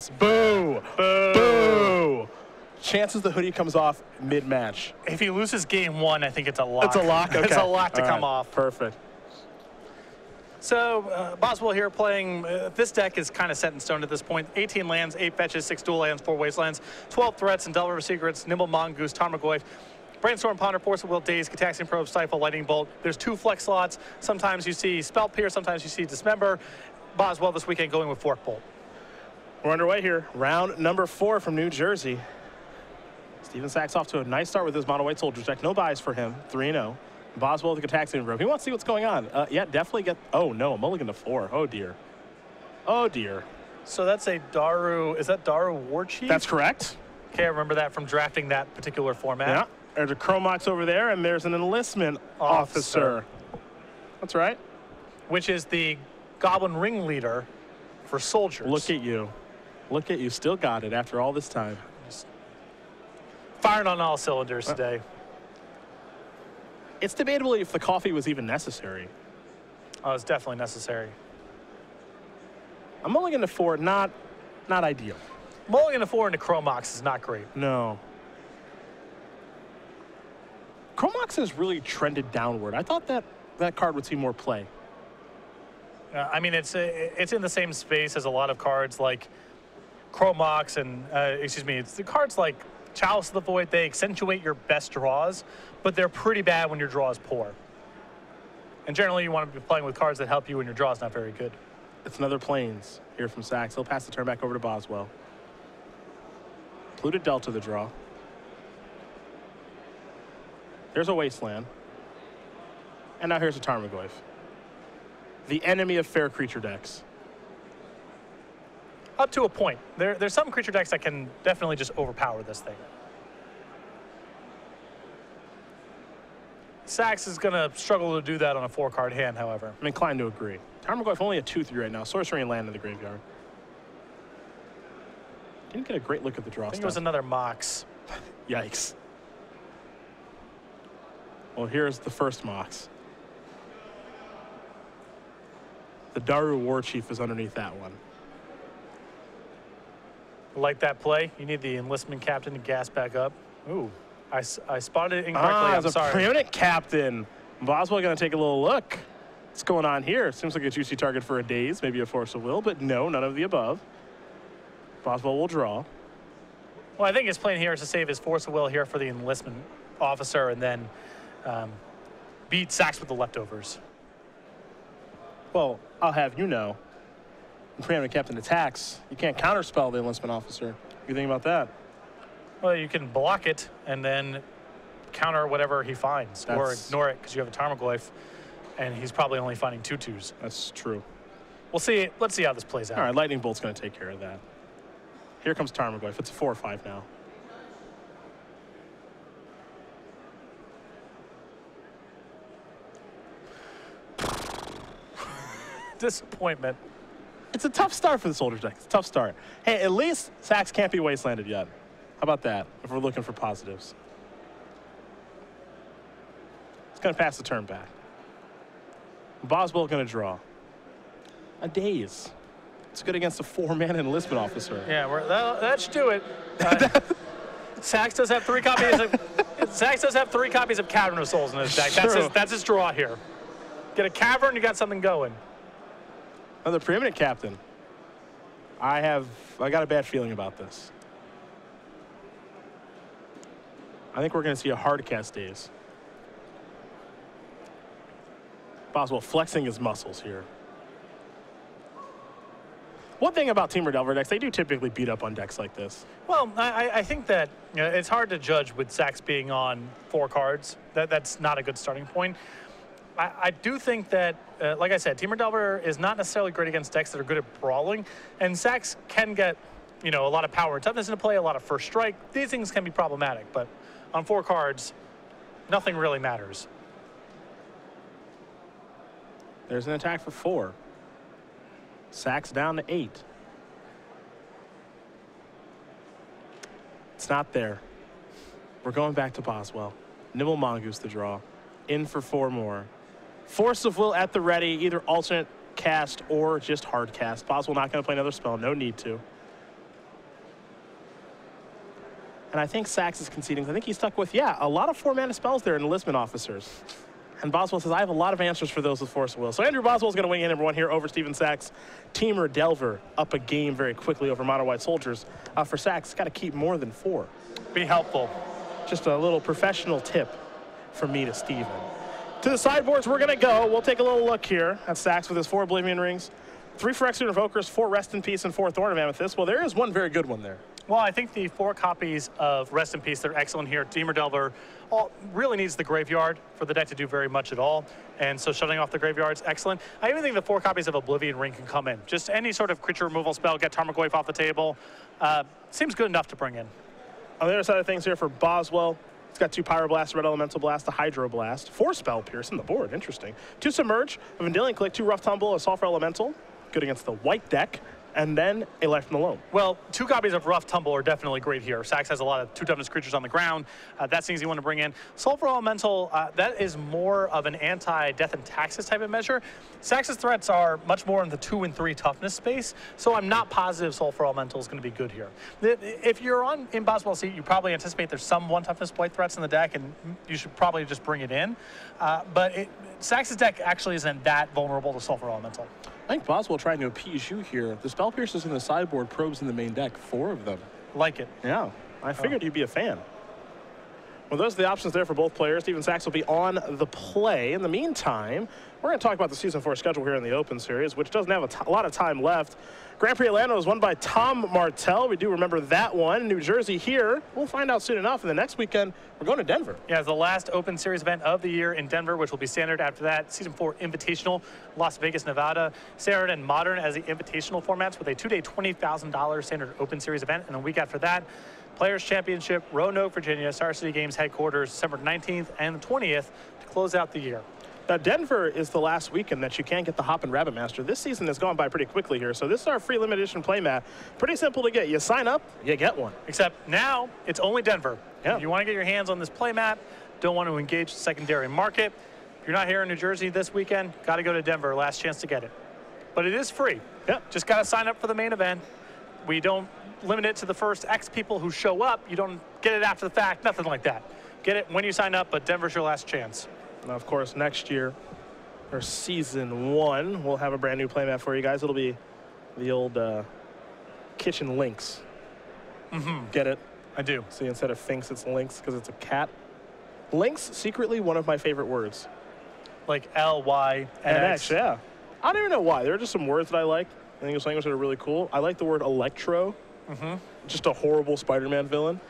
hits. Boo! Boo! Boo! Chances the hoodie comes off mid-match. If he loses game one, I think it's a lock. It's a lock? Okay. It's a lock to come off. Perfect. So Boswell here playing, this deck is kind of set in stone at this point. 18 lands, 8 fetches, 6 dual lands, 4 wastelands, 12 threats, and Delver Secrets, Nimble Mongoose, Tarmogoyf, Brainstorm, Ponder, Force of Will, Daze, Gitaxian Probe, Stifle, Lightning Bolt. There's 2 flex slots. Sometimes you see Spell Pierce, sometimes you see Dismember. Boswell this weekend going with Fork Bolt. We're underway here. Round number 4 from New Jersey. Steven Sachs off to a nice start with his Mono White Soldiers deck. No buys for him. 3-0. Boswell with the Gitaxian Probe. He wants to see what's going on. Yeah, definitely get. Oh, no. A mulligan to 4. Oh, dear. Oh, dear. So that's a Daru. Is that Daru War Chief? That's correct. Okay, I remember that from drafting that particular format. Yeah. There's a Chromox over there, and there's an enlistment officer. That's right. Which is the Goblin ringleader for soldiers. Look at you. Look at you. Still got it after all this time. Just firing on all cylinders today. It's debatable if the coffee was even necessary. Oh, it's definitely necessary. I'm mulligan to 4, not ideal. Mulligan to 4 into Chromox is not great. No. Chromox has really trended downward. I thought that card would see more play. I mean, it's in the same space as a lot of cards like Chromox and, it's the cards like Chalice of the Void. They accentuate your best draws, but they're pretty bad when your draw is poor. And generally, you want to be playing with cards that help you when your draw is not very good. It's another Plains here from Sachs. He'll pass the turn back over to Boswell. Polluted Delta the draw. There's a Wasteland. And now here's a Tarmogoyf. The enemy of fair creature decks. Up to a point. There's some creature decks that can definitely just overpower this thing. Sachs is going to struggle to do that on a 4-card hand, however. I'm inclined to agree. Tarmogoyf only a 2/3 right now. Sorcery and land in the graveyard. Didn't get a great look at the draw. I think it was another Mox. Yikes. Well, here's the first Mox. The Daru War Chief is underneath that one. Like that play. You need the enlistment captain to gas back up. Ooh, I spotted it incorrectly. I'm as sorry. a preeminent captain. Boswell going to take a little look. What's going on here? Seems like a juicy target for a Daze, maybe a Force of Will, but no, none of the above. Boswell will draw. Well, I think his plan here is to save his Force of Will here for the enlistment officer and then beat Sachs with the leftovers. Well, I'll have you know, when preeminent captain attacks, you can't counterspell the enlistment officer. What do you think about that? Well, you can block it and then counter whatever he finds, or ignore it because you have a Tarmogoyf, and he's probably only finding 2/2s. That's true. We'll see. Let's see how this plays out. All right, Lightning Bolt's going to take care of that. Here comes Tarmogoyf. It's a 4/5 now. Disappointment. It's a tough start for the Soldiers deck. It's a tough start. Hey, at least Sachs can't be wastelanded yet. How about that, if we're looking for positives? It's going to pass the turn back. Boswell going to draw. A Daze. It's good against a 4-mana enlistment officer. Yeah, that should do it. Sachs does have 3 copies of Sachs does have 3 copies of Cavern of Souls in his deck. That's his draw here. Get a Cavern, you got something going. Another preeminent captain. I got a bad feeling about this. I think we're going to see a hard cast Daze. Boswell flexing his muscles here. One thing about Temur Delver decks, they do typically beat up on decks like this. Well, I think that it's hard to judge with Sachs being on 4 cards. That's not a good starting point. I do think that, like I said, Temur Delver is not necessarily great against decks that are good at brawling, and Sachs can get, a lot of power and toughness into play, a lot of first strike. These things can be problematic, but on 4 cards, nothing really matters. There's an attack for 4. Sachs down to 8. It's not there. We're going back to Boswell. Nimble Mongoose the draw. In for 4 more. Force of Will at the ready, either alternate cast or just hard cast. Boswell not going to play another spell, no need to. And I think Sachs is conceding. I think he's stuck with, yeah, a lot of 4-mana spells there in enlistment officers. And Boswell says, I have a lot of answers for those with Force of Will. So Andrew Boswell's going to wing in number 1 here over Stephen Sachs. Teamer Delver up a game very quickly over Mono White Soldiers. For Sachs, got to keep more than 4. Be helpful. Just a little professional tip from me to Steven. To the sideboards, we're going to go. We'll take a little look here at Sachs with his 4 Oblivion Rings, 3 Phyrexian Invokers, 4 Rest in Peace, and 4 Thorn of Amethyst. Well, there is one very good one there. Well, I think the 4 copies of Rest in Peace, they're excellent here. Teamer Delver really needs the graveyard for the deck to do very much at all. And so shutting off the graveyard's excellent. I even think the 4 copies of Oblivion Ring can come in. Just any sort of creature removal spell, get Tarmogoyf off the table. Seems good enough to bring in. On the other side of things here for Boswell, it's got 2 Pyroblast, Red Elemental Blast, a Hydro Blast, 4 Spell Pierce on the board, interesting. 2 Submerge, a Vendilion Click, 2 Rough Tumble, a Sulfur Elemental, good against the white deck, and then a Life from the Loam. Well, 2 copies of Rough Tumble are definitely great here. Sachs has a lot of 2 toughness creatures on the ground. That's an easy one to bring in. Sulfur Elemental, that is more of an anti-death and taxes type of measure. Sachs's threats are much more in the 2 and 3 toughness space, so I'm not positive Sulfur Elemental is going to be good here. If you're in Boswell's seat, you probably anticipate there's some 1 toughness white threats in the deck, and you should probably just bring it in. But Sachs's deck actually isn't that vulnerable to Sulfur Elemental. I think Boswell trying to appease you here. The Spell Piercers in the sideboard, probes in the main deck, 4 of them. Like it. Yeah, I figured you'd be a fan. Well, those are the options there for both players. Stephen Sachs will be on the play. In the meantime, we're going to talk about the Season 4 schedule here in the Open Series, which doesn't have a lot of time left. Grand Prix Atlanta was won by Tom Martell. We do remember that one. New Jersey here. We'll find out soon enough. And the next weekend, we're going to Denver. Yeah, it's the last Open Series event of the year in Denver, which will be standard after that. Season 4 Invitational, Las Vegas, Nevada. Standard and Modern as the Invitational formats with a 2-day $20,000 standard Open Series event. And a week after that, Players Championship, Roanoke, Virginia, Star City Games headquarters, December 19th and the 20th to close out the year. Now, Denver is the last weekend that you can't get the Hop and Rabbit Master. This season has gone by pretty quickly here, so this is our free limited edition playmat. Pretty simple to get. You sign up, you get one. Except now, it's only Denver. Yeah. If you want to get your hands on this playmat, don't want to engage the secondary market, if you're not here in New Jersey this weekend, got to go to Denver, last chance to get it. But it is free. Yeah. Just got to sign up for the main event. We don't limit it to the first X people who show up. You don't get it after the fact, nothing like that. Get it when you sign up, but Denver's your last chance. Now, of course, next year, or Season 1, we'll have a brand new playmat for you guys. It'll be the old Kitchen Lynx. Get it? I do. See, instead of Finks, it's Lynx because it's a cat. Lynx, secretly one of my favorite words. Like L-Y-N-X. Yeah. I don't even know why. There are just some words that I like in English language that are really cool. I like the word Electro. Just a horrible Spider-Man villain.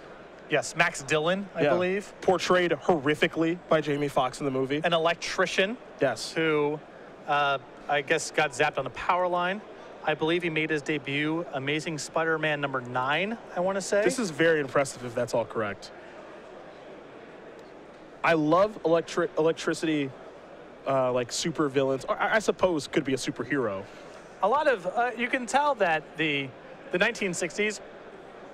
Yes, Max Dillon, I believe. Portrayed horrifically by Jamie Foxx in the movie. An electrician. Yes. Who, I guess, got zapped on the power line. I believe he made his debut, Amazing Spider-Man number 9, I want to say. This is very impressive if that's all correct. I love electricity, like super villains. Or I suppose could be a superhero. A lot of, you can tell that the 1960s,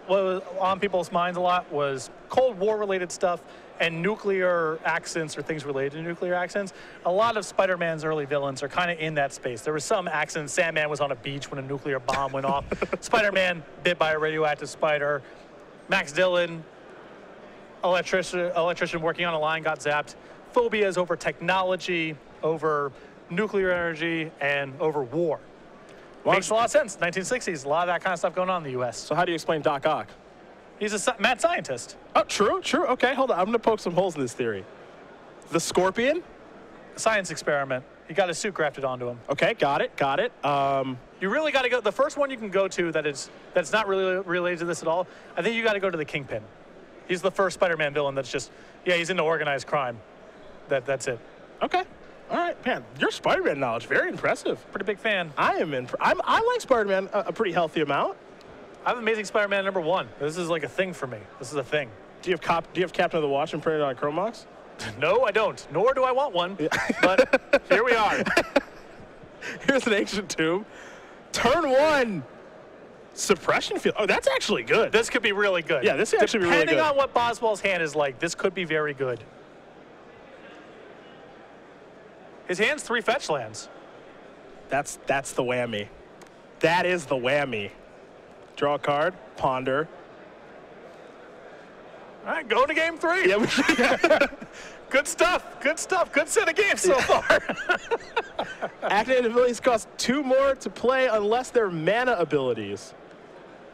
what was on people's minds a lot was Cold War related stuff and nuclear accidents or things related to nuclear accidents. A lot of Spider-Man's early villains are kind of in that space. There was some accidents. Sandman was on a beach when a nuclear bomb went off. Spider-Man bit by a radioactive spider. Max Dillon, electrician working on a line, got zapped. Phobias over technology, over nuclear energy, and over war. Makes a lot of sense. 1960s, a lot of that kind of stuff going on in the U.S. So how do you explain Doc Ock? He's a mad scientist. Oh, true. Okay, hold on. I'm going to poke some holes in this theory. The Scorpion? Science experiment. He got his suit grafted onto him. Okay, got it. You really got to go. The first one you can go to that's not really related to this at all, I think you got to go to the Kingpin. He's the first Spider-Man villain that's just, he's into organized crime. That's it. Okay. All right, man, your Spider-Man knowledge, very impressive. Pretty big fan. I like Spider-Man a pretty healthy amount. I have Amazing Spider-Man number 1. This is like a thing for me. This is a thing. Do you have Captain of the Watch and printed on Chromox? No, I don't. Nor do I want one. But here we are. Here's an ancient tomb. Turn 1. Suppression field. Oh, that's actually good. This could be really good. Yeah, this actually be really good. Depending on what Boswell's hand is like, this could be very good. His hand's 3 fetch lands. That's the whammy. That is the whammy. Draw a card, ponder. All right, going to game 3. Yeah, Good stuff. Good stuff. Good set of games so far. activated abilities cost 2 more to play unless they're mana abilities.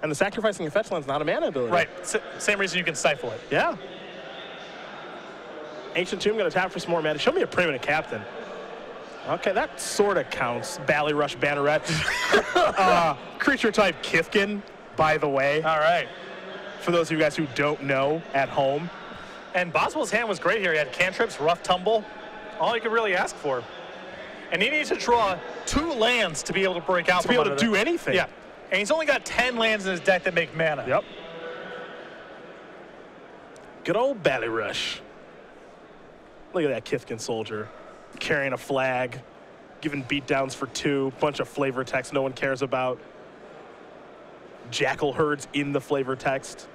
And the sacrificing a fetch land's not a mana ability. Right. Same reason you can stifle it. Yeah. Ancient Tomb going to tap for some more mana. Show me a permanent captain. Okay, that sort of counts. Ballyrush Banneret. Creature type Kithkin, by the way. All right. For those of you guys who don't know at home. And Boswell's hand was great here. He had cantrips, rough tumble, all you could really ask for. And he needs to draw 2 lands to be able to break out. To be able to do anything. Yeah. And he's only got 10 lands in his deck that make mana. Yep. Good old Ballyrush. Look at that Kithkin soldier. Carrying a flag, giving beatdowns for 2, bunch of flavor text no one cares about. Jackal herds in the flavor text.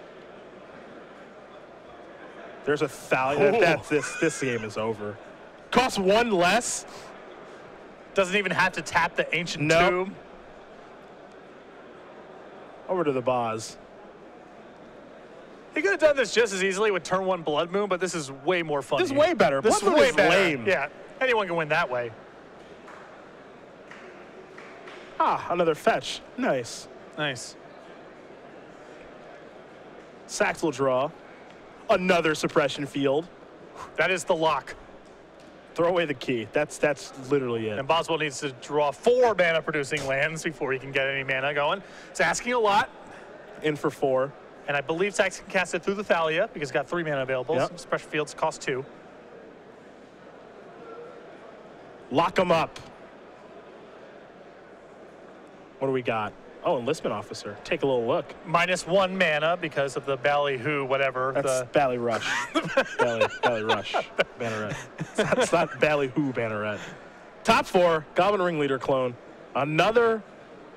There's 1,000. This game is over. Costs 1 less. Doesn't even have to tap the Ancient Nope. Tomb. Over to the Boz. He could have done this just as easily with turn 1 Blood Moon, but this is way more fun. This is way better. This is Blood Moon way is better. lame. Yeah, anyone can win that way. Ah, another fetch. Nice. Nice. Sachs will draw. Another suppression field. That is the lock. Throw away the key. That's literally it. And Boswell needs to draw 4 mana-producing lands before he can get any mana going. It's asking a lot. In for 4. And I believe Sachs can cast it through the Thalia because he's got 3 mana available. Yep. Special fields cost 2. Lock them up. What do we got? Oh, enlistment officer. Take a little look. -1 mana because of the ballyhoo, whatever. That's Ballyrush. Ballyrush. Banneret. It's not Ballyhoo Banneret. Top 4, Goblin Ringleader clone. Another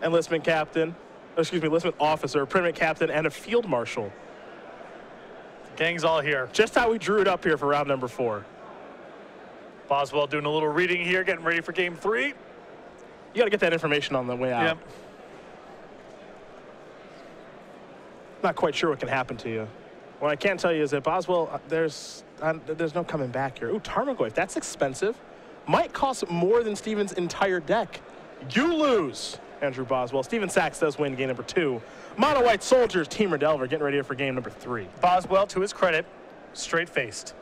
enlistment captain. Excuse me, enlistment officer, permanent captain, and a field marshal. The gang's all here. Just how we drew it up here for round number 4. Boswell doing a little reading here, getting ready for game 3. You got to get that information on the way out. Yep. Not quite sure what can happen to you. What I can tell you is that Boswell, there's no coming back here. Ooh, Tarmogoyf, that's expensive. Might cost more than Steven's entire deck. You lose, Andrew Boswell. Steven Sachs does win game number 2. Mono White Soldiers, Team Delver getting ready for game number 3. Boswell, to his credit, straight-faced.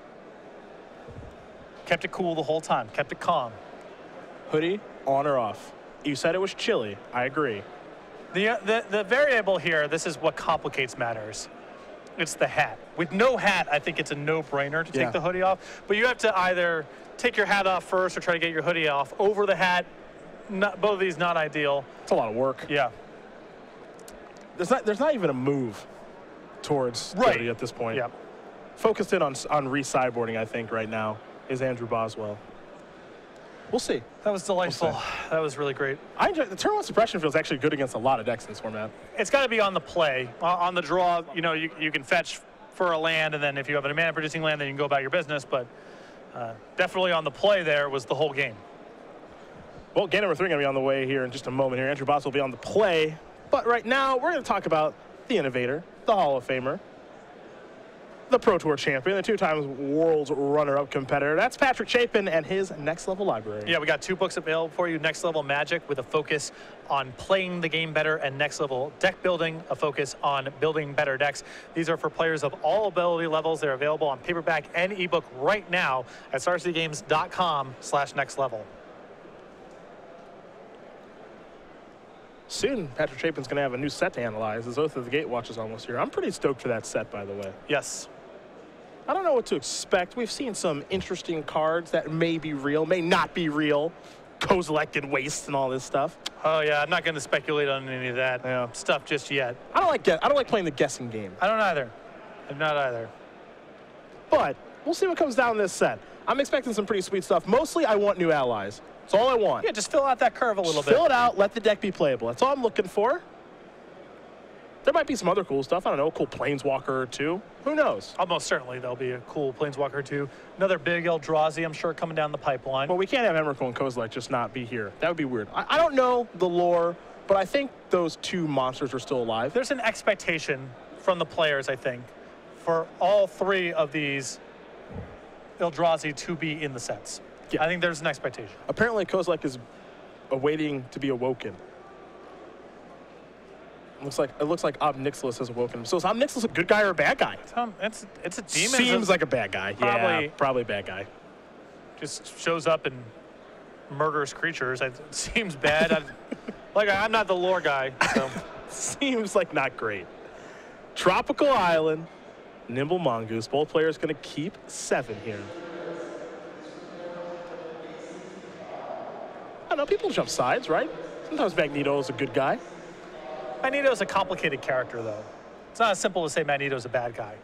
Kept it cool the whole time, kept it calm. Hoodie, on or off? You said it was chilly. I agree. The variable here, this is what complicates matters. It's the hat. With no hat, I think it's a no-brainer to take the hoodie off. But you have to either take your hat off first or try to get your hoodie off. Over the hat, both of these not ideal. It's a lot of work. Yeah. There's not even a move towards hoodie at this point. Yeah. Focused in on re-sideboarding, I think, right now, is Andrew Boswell. We'll see. That was delightful. We'll That was really great. I enjoy the turn 1 suppression feels actually good against a lot of decks in this format. It's got to be on the play. On the draw, you know, you can fetch for a land, and then if you have a mana-producing land, then you can go about your business. But definitely on the play there was the whole game. Well, game number 3 going to be on the way here in just a moment here. Andrew Boswell will be on the play. But right now, we're going to talk about the innovator, the Hall of Famer, the Pro Tour champion, the 2-time world's runner-up competitor. That's Patrick Chapin and his Next Level library. Yeah, we got 2 books available for you. Next Level Magic with a focus on playing the game better, and Next Level Deck Building, a focus on building better decks. These are for players of all ability levels. They're available on paperback and ebook right now at starcitygames.com/nextlevel. Soon, Patrick Chapin's going to have a new set to analyze. His Oath of the Gatewatch is almost here. I'm pretty stoked for that set, by the way. Yes. I don't know what to expect. We've seen some interesting cards that may be real, may not be real. Kozilek Waste and all this stuff. Oh yeah, I'm not going to speculate on any of that stuff just yet. I don't like playing the guessing game. I don't either. I'm not either. But we'll see what comes down this set. I'm expecting some pretty sweet stuff. Mostly, I want new allies. That's all I want. Yeah, just fill out that curve a little bit. Fill it out. Let the deck be playable. That's all I'm looking for. There might be some other cool stuff. I don't know, a cool Planeswalker or 2. Who knows? Almost certainly there'll be a cool Planeswalker or 2. Another big Eldrazi, I'm sure, coming down the pipeline. Well, we can't have Emrakul and Kozilek just not be here. That would be weird. I don't know the lore, but I think those 2 monsters are still alive. There's an expectation from the players, I think, for all three of these Eldrazi to be in the sets. Yeah. I think there's an expectation. Apparently, Kozilek is awaiting to be awoken. It looks like Ob Nixilis has awoken him. So is Ob Nixilis a good guy or a bad guy? It's a demon. Seems like a bad guy. Probably, yeah, probably a bad guy. Just shows up and murders creatures. It seems bad. I'm not the lore guy. So. Seems like not great. Tropical Island, Nimble Mongoose. Both players going to keep 7 here. I don't know. People jump sides, right? Sometimes Magneto is a good guy. Magneto's a complicated character, though. It's not as simple to say Magneto's a bad guy.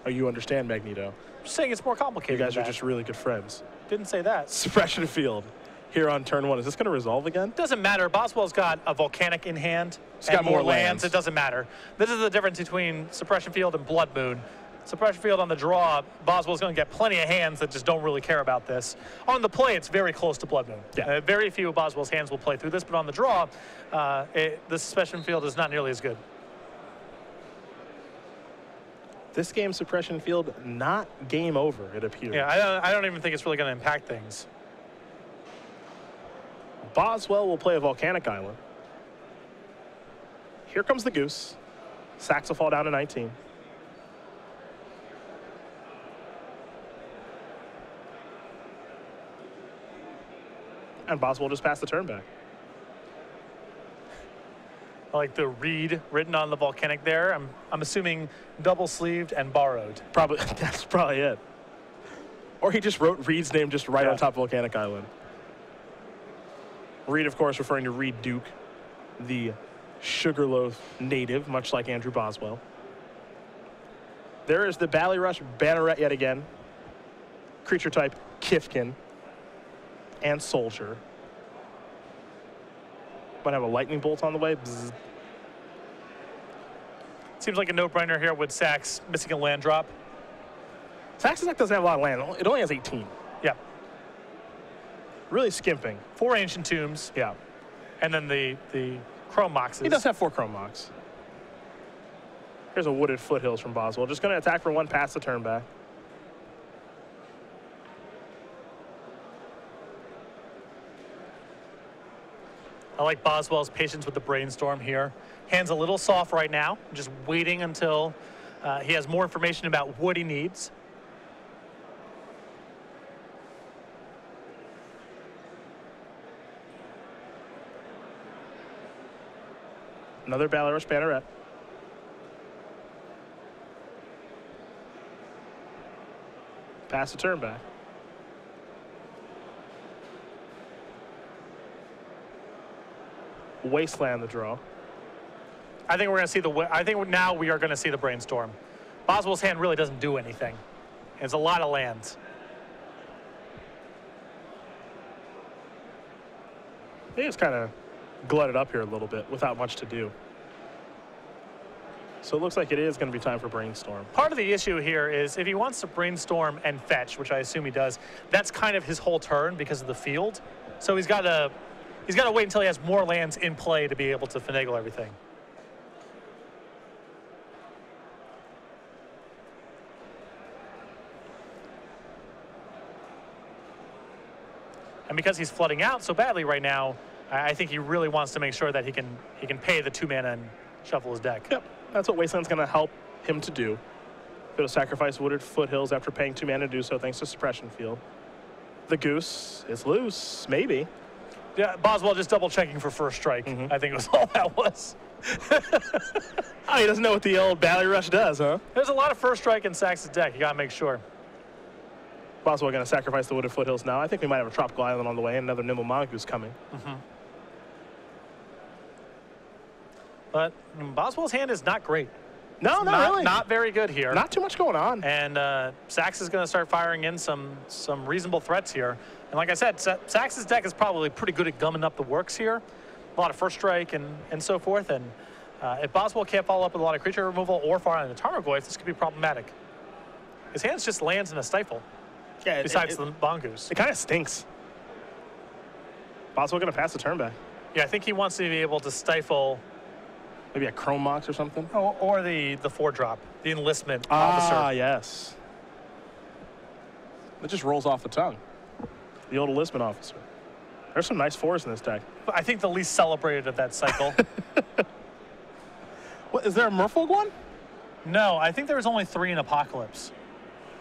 Oh, you understand Magneto. I'm just saying it's more complicated. You guys are just really good friends. Didn't say that. Suppression Field here on turn 1. Is this going to resolve again? Doesn't matter. Boswell's got a volcanic in hand. He's got more lands. It doesn't matter. This is the difference between Suppression Field and Blood Moon. Suppression Field on the draw, Boswell's going to get plenty of hands that just don't really care about this. On the play, it's very close to Blood Moon. Yeah. Very few of Boswell's hands will play through this, but on the draw, the Suppression Field is not nearly as good. This game, Suppression Field, not game over, it appears. Yeah, I don't even think it's really going to impact things. Boswell will play a Volcanic Island. Here comes the Goose. Sachs will fall down to 19. And Boswell just passed the turn back. I like the read written on the Volcanic there. I'm assuming double-sleeved and borrowed. Probably, that's probably it. Or he just wrote Reed's name just right on top of Volcanic Island. Reed, of course, referring to Reed Duke, the Sugarloaf native, much like Andrew Boswell. There is the Ballyrush Banneret yet again. Creature type, Kifkin. And Soldier. Might have a lightning bolt on the way. Bzz. Seems like a no-brainer here with Sachs missing a land drop. Sachs' deck doesn't have a lot of land. It only has 18. Yeah. Really skimping. 4 Ancient Tombs. Yeah. And then the Chrome Moxes. He does have 4 Chrome Mox. Here's a Wooded Foothills from Boswell. Just going to attack for 1, pass the turn back. I like Boswell's patience with the Brainstorm here. Hand's a little soft right now, just waiting until he has more information about what he needs. Another Ballyrush Banneret. Pass the turn back. Wasteland the draw. I think we're going to see I think now we are going to see the Brainstorm. Boswell's hand really doesn't do anything. It's a lot of lands. He just kind of glutted up here a little bit without much to do. So it looks like it is going to be time for Brainstorm. Part of the issue here is if he wants to Brainstorm and fetch, which I assume he does, that's kind of his whole turn because of the field. So he's got to wait until he has more lands in play to be able to finagle everything. And because he's flooding out so badly right now, I think he really wants to make sure that he can pay the 2 mana and shuffle his deck. Yep, that's what Wasteland's going to help him to do. He'll sacrifice Wooded Foothills after paying 2 mana to do so thanks to Suppression Field. The Goose is loose, maybe. Yeah, Boswell just double checking for first strike. I think it was all that was. Oh, he doesn't know what the old Ballyrush does, huh? There's a lot of first strike in Sachs' deck. You got to make sure. Boswell going to sacrifice the Wooded Foothills now. I think we might have a Tropical Island on the way and another Nimble Mongoose coming. But Boswell's hand is not great. No, not really. Not very good here. Not too much going on. And Sachs is going to start firing in some reasonable threats here. And like I said, Sachs' deck is probably pretty good at gumming up the works here. A lot of first strike and so forth. And if Boswell can't follow up with a lot of creature removal or far on the Tarmogoyf, this could be problematic. His hand's just lands in a stifle. Yeah, besides the Mongoose. It kind of stinks. Boswell going to pass the turn back. Yeah, I think he wants to be able to stifle Maybe a Chrome Mox or something? Or the 4-drop, the enlistment officer. Ah, yes. It just rolls off the tongue. The old enlistment officer. There's some nice 4s in this deck. I think the least celebrated of that cycle. What, is there a Merfolk one? No, I think there was only 3 in Apocalypse.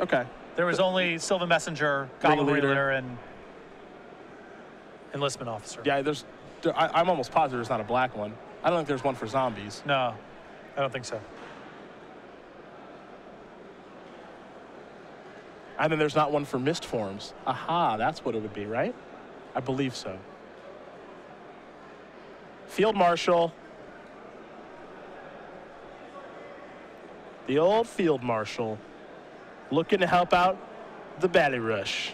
Okay. There was only Sylvan Messenger, Goblin Leader, and Enlistment Officer. Yeah, I'm almost positive there's not a black one. I don't think there's one for zombies. No, I don't think so. And then there's not one for mist forms. Aha, that's what it would be, right? I believe so. Field Marshal. The old Field Marshal looking to help out the Battle Rush.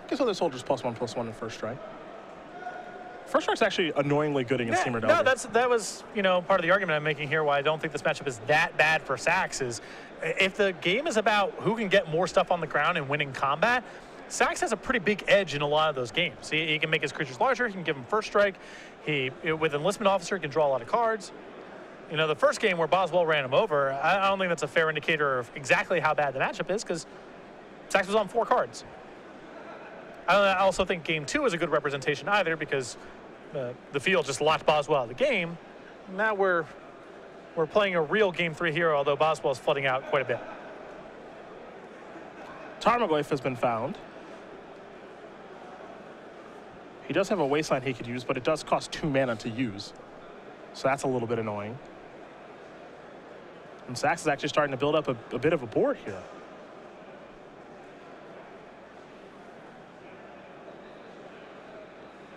Guess other soldiers +1/+1 in first strike. First strike's actually annoyingly good against Team Red. No, that was part of the argument I'm making here. Why I don't think this matchup is that bad for Sachs is if the game is about who can get more stuff on the ground and winning combat, Sachs has a pretty big edge in a lot of those games. He can make his creatures larger. He can give them first strike. With Enlistment Officer, he can draw a lot of cards. The first game where Boswell ran him over, I don't think that's a fair indicator of exactly how bad the matchup is because Sachs was on 4 cards. I also think game 2 is a good representation either because the field just locked Boswell out of the game. Now we're playing a real game 3 here, although Boswell's flooding out quite a bit. Tarmogoyf has been found. He does have a Wasteland he could use, but it does cost 2 mana to use. So that's a little bit annoying. And Sachs is actually starting to build up a bit of a board here.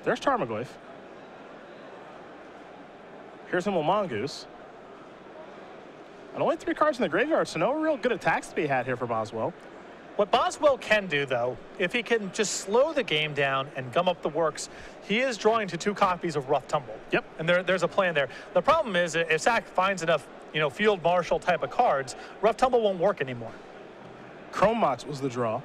There's Tarmogoyf. Here's Himmel Mongoose. And only 3 cards in the graveyard, so no real good attacks to be had here for Boswell. What Boswell can do, though, if he can just slow the game down and gum up the works, he is drawing to 2 copies of Rough Tumble. Yep. And there's a plan there. The problem is if Sachs finds enough, Field Marshal type of cards, Rough Tumble won't work anymore. Chrome Mox was the draw.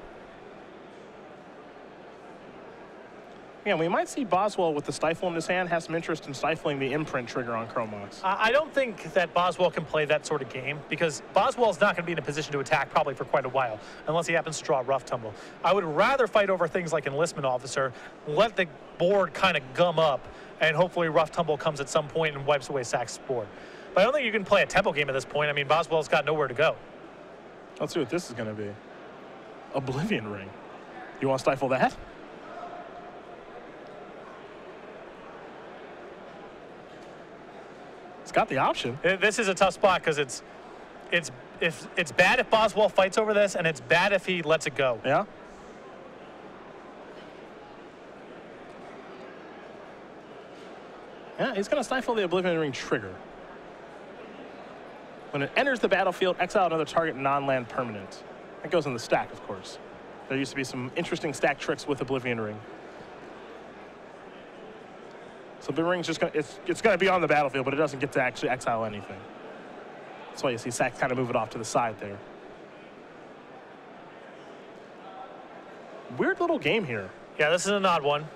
Yeah, we might see Boswell with the Stifle in his hand have some interest in stifling the imprint trigger on Chrome Mox. I don't think that Boswell can play that sort of game because Boswell's not going to be in a position to attack probably for quite a while unless he happens to draw Rough Tumble. I would rather fight over things like Enlistment Officer, let the board kind of gum up, and hopefully Rough Tumble comes at some point and wipes away Sachs' board. But I don't think you can play a tempo game at this point. I mean, Boswell's got nowhere to go. Let's see what this is going to be. Oblivion Ring. You want to stifle that? It's got the option. This is a tough spot because it's bad if Boswell fights over this, and it's bad if he lets it go. Yeah. Yeah, he's going to stifle the Oblivion Ring trigger. When it enters the battlefield, exile another target non-land permanent. That goes in the stack, of course. There used to be some interesting stack tricks with Oblivion Ring. So the ring's just it's going to be on the battlefield, but it doesn't get to actually exile anything. That's why you see Sachs kind of move it off to the side there. Weird little game here. Yeah, this is an odd one.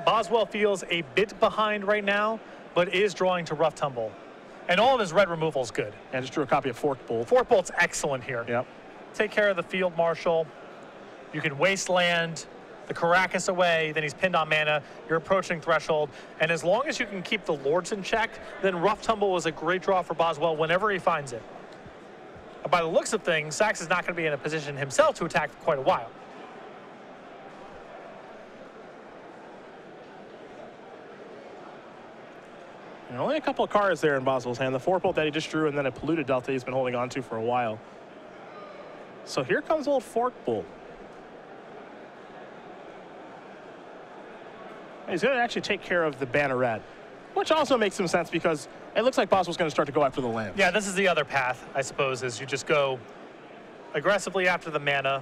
Boswell feels a bit behind right now, but is drawing to Rough Tumble. And all of his red removal is good. And just drew a copy of Forked Bolt. Forked Bolt's excellent here. Yep. Take care of the Field Marshal. You can Wasteland the Caracas away, then he's pinned on mana, you're approaching Threshold, and as long as you can keep the Lords in check, then Rough Tumble is a great draw for Boswell whenever he finds it. By the looks of things, Sachs is not going to be in a position himself to attack for quite a while. And only a couple of cards there in Boswell's hand. The Forked Bolt that he just drew, and then a Polluted Delta he's been holding on to for a while. So here comes old Forked Bolt. He's going to actually take care of the Banneret, which also makes some sense because it looks like Boswell's going to start to go after the lands. Yeah, this is the other path, I suppose, is you just go aggressively after the mana.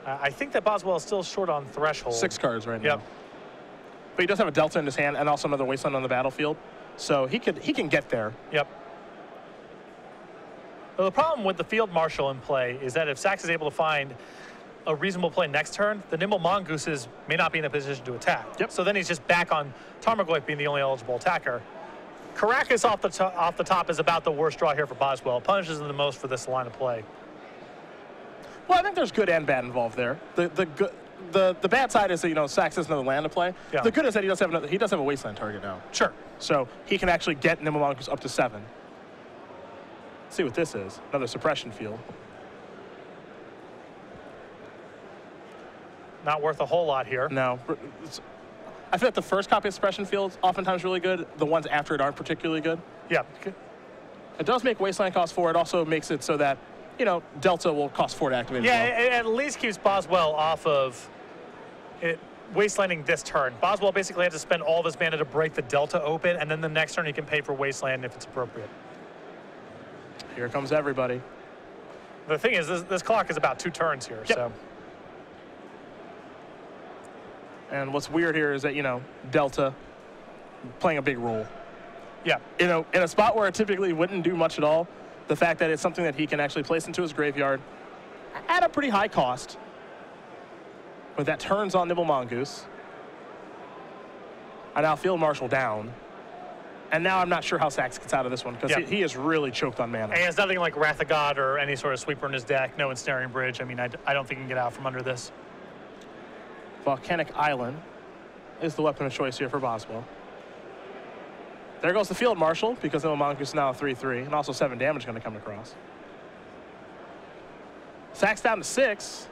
I think that Boswell is still short on Threshold. 6 cards right now. Yep. But he does have a Delta in his hand and also another Wasteland on the battlefield. So he can get there. Yep. Well, the problem with the Field Marshal in play is that if Sachs is able to find a reasonable play next turn, the Nimble Mongooses may not be in a position to attack. Yep. So then he's just back on Tarmogoyf being the only eligible attacker. Caracas off the top is about the worst draw here for Boswell. Punishes him the most for this line of play. Well, I think there's good and bad involved there. The bad side is that, you know, Sachs has another land to play. Yeah. The good is that he does have a wasteland target now. Sure. So he can actually get Nimble Mongoose up to 7. Let's see what this is. Another suppression field. Not worth a whole lot here. No. I feel like the first copy of suppression fields oftentimes really good. The ones after it aren't particularly good. Yeah. It does make wasteland cost 4. It also makes it so that, you know, Delta will cost 4 to activate. Yeah, as well. it at least keeps Boswell off of it wastelanding this turn. Boswell basically has to spend all of his mana to break the Delta open, and then the next turn he can pay for wasteland if it's appropriate. Here comes everybody. The thing is, this clock is about 2 turns here. Yep. So. And what's weird here is that, you know, Delta playing a big role. Yeah. You know, in a spot where it typically wouldn't do much at all, the fact that it's something that he can actually place into his graveyard at a pretty high cost. But that turns on Nimble Mongoose. I now Field Marshal down. And now I'm not sure how Sachs gets out of this one because he is really choked on mana. And he has nothing like Wrath of God or any sort of sweeper in his deck, no Ensnaring Bridge. I mean, I don't think he can get out from under this. Volcanic Island is the weapon of choice here for Boswell. There goes the Field Marshal because Nimble Mongoose is now a 3/3 and also 7 damage going to come across. Sachs down to 6.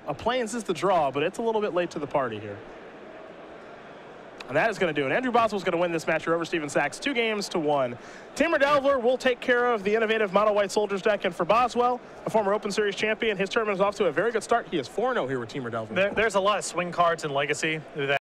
A Plains is the draw, but it's a little bit late to the party here. And that is going to do it. Andrew Boswell's going to win this match over Steven Sachs 2-1. Tamer Delver will take care of the innovative Mono White Soldiers deck. And for Boswell, a former Open Series champion, his tournament is off to a very good start. He is 4-0 here with Tamer Delver. There's a lot of swing cards in Legacy that